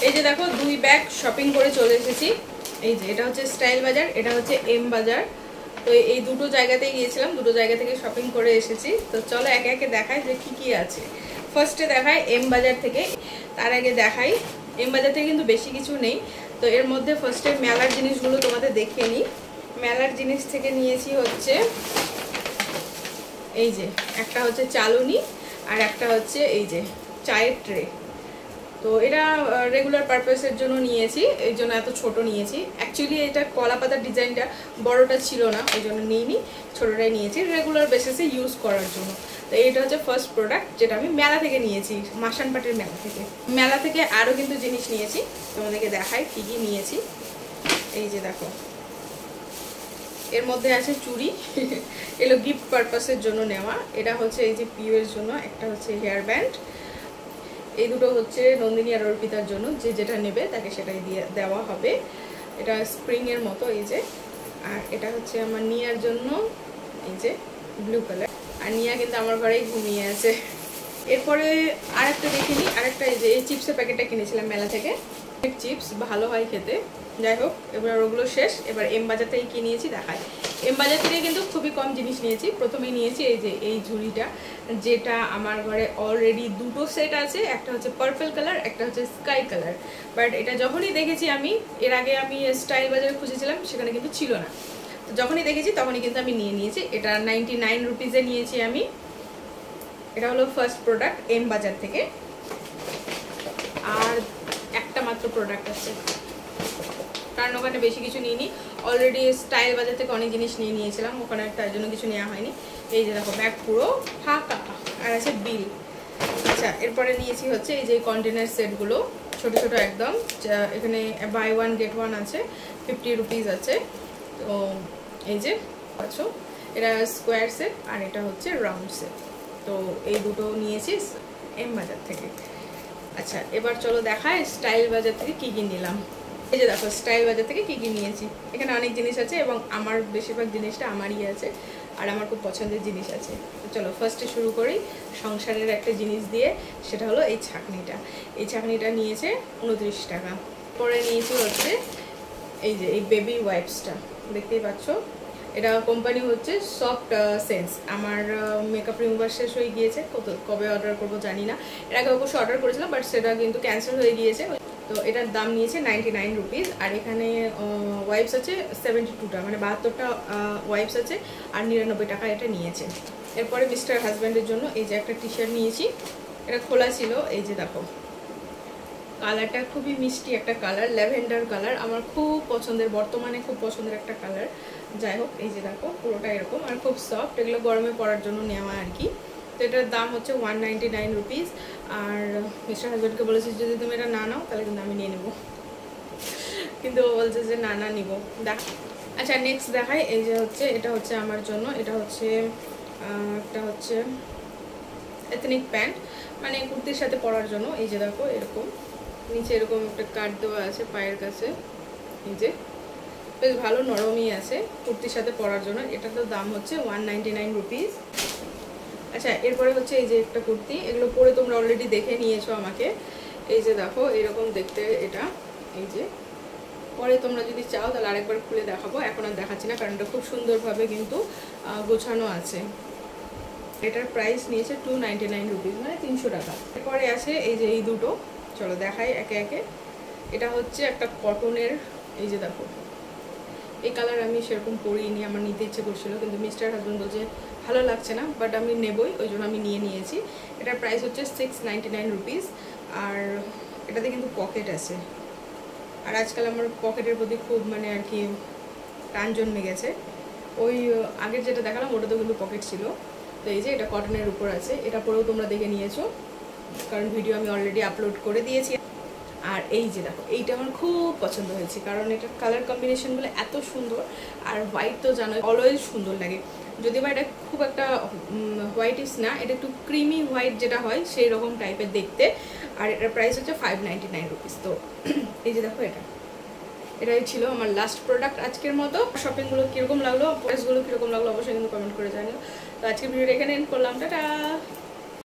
এই যে দেখো দুই ব্যাগ শপিং করে চলে এসেছি। এই যে এটা হচ্ছে স্টাইল বাজার, এটা হচ্ছে এম বাজার। তো এই দুটো জায়গাতেই গিয়েছিলাম, দুটো জায়গা থেকে শপিং করে এসেছি। তো চলো একে একে দেখাই যে কি কি আছে। ফার্স্টে দেখাই এম বাজার থেকে। তার আগে দেখাই এম বাজার থেকে কিন্তু বেশি কিছু নেই। তো এর মধ্যে ফার্স্টে মেলার জিনিসগুলো তোমাদের দেখিয়ে নিই। মেলার জিনিস থেকে নিয়েছি হচ্ছে এই যে একটা হচ্ছে চালুনি, আর একটা হচ্ছে এই যে চায়ের ট্রে। তো এটা রেগুলার পারপাসের জন্য নিয়েছি, এই জন্য এত ছোট নিয়েছি। অ্যাকচুয়ালি এটা কলা পাতার ডিজাইনটা বড়টা ছিল না, ওই জন্য নিইনি, ছোটোটাই নিয়েছি রেগুলার বেসিসে ইউজ করার জন্য। তো এটা হচ্ছে ফার্স্ট প্রোডাক্ট যেটা আমি মেলা থেকে নিয়েছি, মাসানপাটের মেলা থেকে। মেলা থেকে আরও কিন্তু জিনিস নিয়েছি, তোমাদেরকে দেখাই কী কী নিয়েছি। এই যে দেখো এর মধ্যে আছে চুড়ি এগুলো গিফট পারপাসের জন্য নেওয়া। এটা হচ্ছে এই যে পিউয়ের জন্য, একটা হচ্ছে হেয়ার ব্যান্ড। এই দুটো হচ্ছে নন্দিনী আর অর্পিতার জন্য, যে যেটা নেবে তাকে সেটাই দিয়ে দেওয়া হবে। এটা স্প্রিংয়ের মতো এই যে। আর এটা হচ্ছে আমার নিয়ার জন্য, এই যে ব্লু কালার। আর নিয়া কিন্তু আমার ঘরেই ঘুমিয়ে আছে। এরপরে আরেকটা দেখিনি, আরেকটা এই যে এই চিপসের প্যাকেটটা কিনেছিলাম মেলা থেকে। চিপস ভালো হয় খেতে। যাই হোক, এবার ওগুলো শেষ। এবার এম বাজার থেকে কি নিয়েছি দেখাই। এম বাজার থেকে কিন্তু খুবই কম জিনিস নিয়েছি। প্রথমেই নিয়েছি এই যে এই ঝুড়িটা, যেটা আমার ঘরে অলরেডি দুটো সেট আছে। একটা হচ্ছে পার্পল কালার, একটা হচ্ছে স্কাই কালার। বাট এটা যখনই দেখেছি আমি, এর আগে আমি স্টাইল বাজারে খুঁজেছিলাম, সেখানে কিন্তু ছিল না। তো যখনই দেখেছি তখনই কিন্তু আমি নিয়ে নিয়েছি। এটা 99 রুপিসে নিয়েছি আমি। এটা হলো ফার্স্ট প্রোডাক্ট এম বাজার থেকে। আর একটা মাত্র প্রোডাক্ট আছে, কারণ ওখানে বেশি কিছু নিইনি। অলরেডি স্টাইল বাজার থেকে অনেক জিনিস নিয়ে নিয়েছিলাম, ওখানে তার জন্য কিছু নেওয়া হয়নি। এই যে দেখো ব্যাগ পুরো ফাঁকা, আর আছে বিল। আচ্ছা, এরপরে নিয়েছি হচ্ছে এই যে কন্টেনার সেটগুলো, ছোটো ছোটো একদম। এখানে বাই ওয়ান গেট ওয়ান আছে, 50 রুপিস আছে। তো এই যে আচ্ছা, এটা স্কোয়ার সেট আর এটা হচ্ছে রাউন্ড সেট। তো এই দুটো নিয়েছি এম বাজার থেকে। আচ্ছা, এবার চলো দেখায় স্টাইল বাজার থেকে কী কী নিলাম। এই যে দেখো স্টাইল বাজার থেকে কী কী নিয়েছি। এখানে অনেক জিনিস আছে এবং আমার বেশিরভাগ জিনিসটা আমারই আছে, আর আমার খুব পছন্দের জিনিস আছে। তো চলো ফার্স্টে শুরু করি সংসারের একটা জিনিস দিয়ে, সেটা হলো এই ছাঁকনিটা। এই ছাঁকনিটা নিয়েছে 29 টাকা। পরে নিয়েছি হচ্ছে এই যে এই বেবি ওয়াইপসটা, দেখতেই পাচ্ছ। এটা কোম্পানি হচ্ছে সফট সেন্স। আমার মেকআপ রিমুভার শেষ হয়ে গিয়েছে, কবে অর্ডার করবো জানি না। এর আগে অবশ্যই অর্ডার করেছিলাম, বাট সেটা কিন্তু ক্যান্সেল হয়ে গিয়েছে। তো এটার দাম নিয়েছে 99 রুপিস। আর এখানে ওয়াইপস আছে 72টা, মানে 72টা ওয়াইপস আছে, আর 99 টাকা এটা নিয়েছে। এরপরে মিস্টার হাজব্যান্ডের জন্য এই যে একটা টি শার্ট নিয়েছি। এটা খোলা ছিল। এই যে দেখো কালারটা খুবই মিষ্টি একটা কালার, ল্যাভেন্ডার কালার, আমার খুব পছন্দের, বর্তমানে খুব পছন্দের একটা কালার। যাই হোক, এই যে দেখো পুরোটা এরকম, আর খুব সফট। এগুলো গরমে পরার জন্য নেওয়া আর কি। তো এটার দাম হচ্ছে 199 রুপিস। আর মিস্টার হাজব্যান্ডকে বলেছি যদি তুমি এটা না নাও তাহলে কিন্তু আমি নিয়ে নেবো, কিন্তু ও বলছে যে না না নিবো। দেখ, আচ্ছা নেক্সট দেখাই। এই যে হচ্ছে এটা হচ্ছে আমার জন্য, এটা হচ্ছে একটা হচ্ছে এথনিক প্যান্ট, মানে কুর্তির সাথে পরার জন্য। এই যে দেখো এরকম নিচে এরকম একটা কাট দেওয়া আছে পায়ের কাছে, এই যে বেশ ভালো নরমই আছে কুর্তির সাথে পরার জন্য। এটার তো দাম হচ্ছে 199 রুপিস। আচ্ছা, এরপরে হচ্ছে এই যে একটা কুর্তি, এগুলো পরে তোমরা অলরেডি দেখে নিয়েছো আমাকে। এই যে দেখো এরকম দেখতে এটা। এই যে পরে তোমরা যদি চাও তাহলে আরেকবার খুলে দেখাবো, এখন আর দেখাচ্ছি না, কারণ এটা খুব সুন্দরভাবে কিন্তু গোছানো আছে। এটার প্রাইস নিয়েছে 299 রুপিস, মানে 300 টাকা। এরপরে আছে এই যে এই দুটো, চলো দেখাই একে একে। এটা হচ্ছে একটা কটনের, এই যে দেখো এই কালার আমি সেরকম পরিনি, আমার নিতে ইচ্ছে করছিল, কিন্তু মিস্টার হাজব্যান্ড বলছে ভালো লাগছে না, বাট আমি নেবই, ওই জন্য আমি নিয়ে নিয়েছি। এটার প্রাইস হচ্ছে 699 রুপিস। আর এটাতে কিন্তু পকেট আছে, আর আজকাল আমার পকেটের প্রতি খুব মানে আর কি টান জন্মে গেছে। ওই আগের যেটা দেখালাম ওটাতেও কিন্তু পকেট ছিল। তো এই যে এটা কটনের উপর আছে, এটা পরেও তোমরা দেখে নিয়েছো, কারণ ভিডিও আমি অলরেডি আপলোড করে দিয়েছি। আর এই যে দেখো এইটা আমার খুব পছন্দ হয়েছে, কারণ এটার কালার কম্বিনেশনগুলো এত সুন্দর। আর হোয়াইট তো জানো অলওয়েজ সুন্দর লাগে, যদিও বা এটা খুব একটা হোয়াইটিস না, এটা একটু ক্রিমি হোয়াইট যেটা হয় সেই রকম টাইপের দেখতে। আর এটার প্রাইস হচ্ছে 599 রুপিস। তো এই যে দেখো এটাই ছিল আমার লাস্ট প্রোডাক্ট আজকের মতো। শপিংগুলো কীরকম লাগলো, প্রাইসগুলো কীরকম লাগলো অবশ্যই কিন্তু কমেন্ট করে জানিও। তো আজকের ভিডিওটা এখানে এন্ড করলাম, টাটা।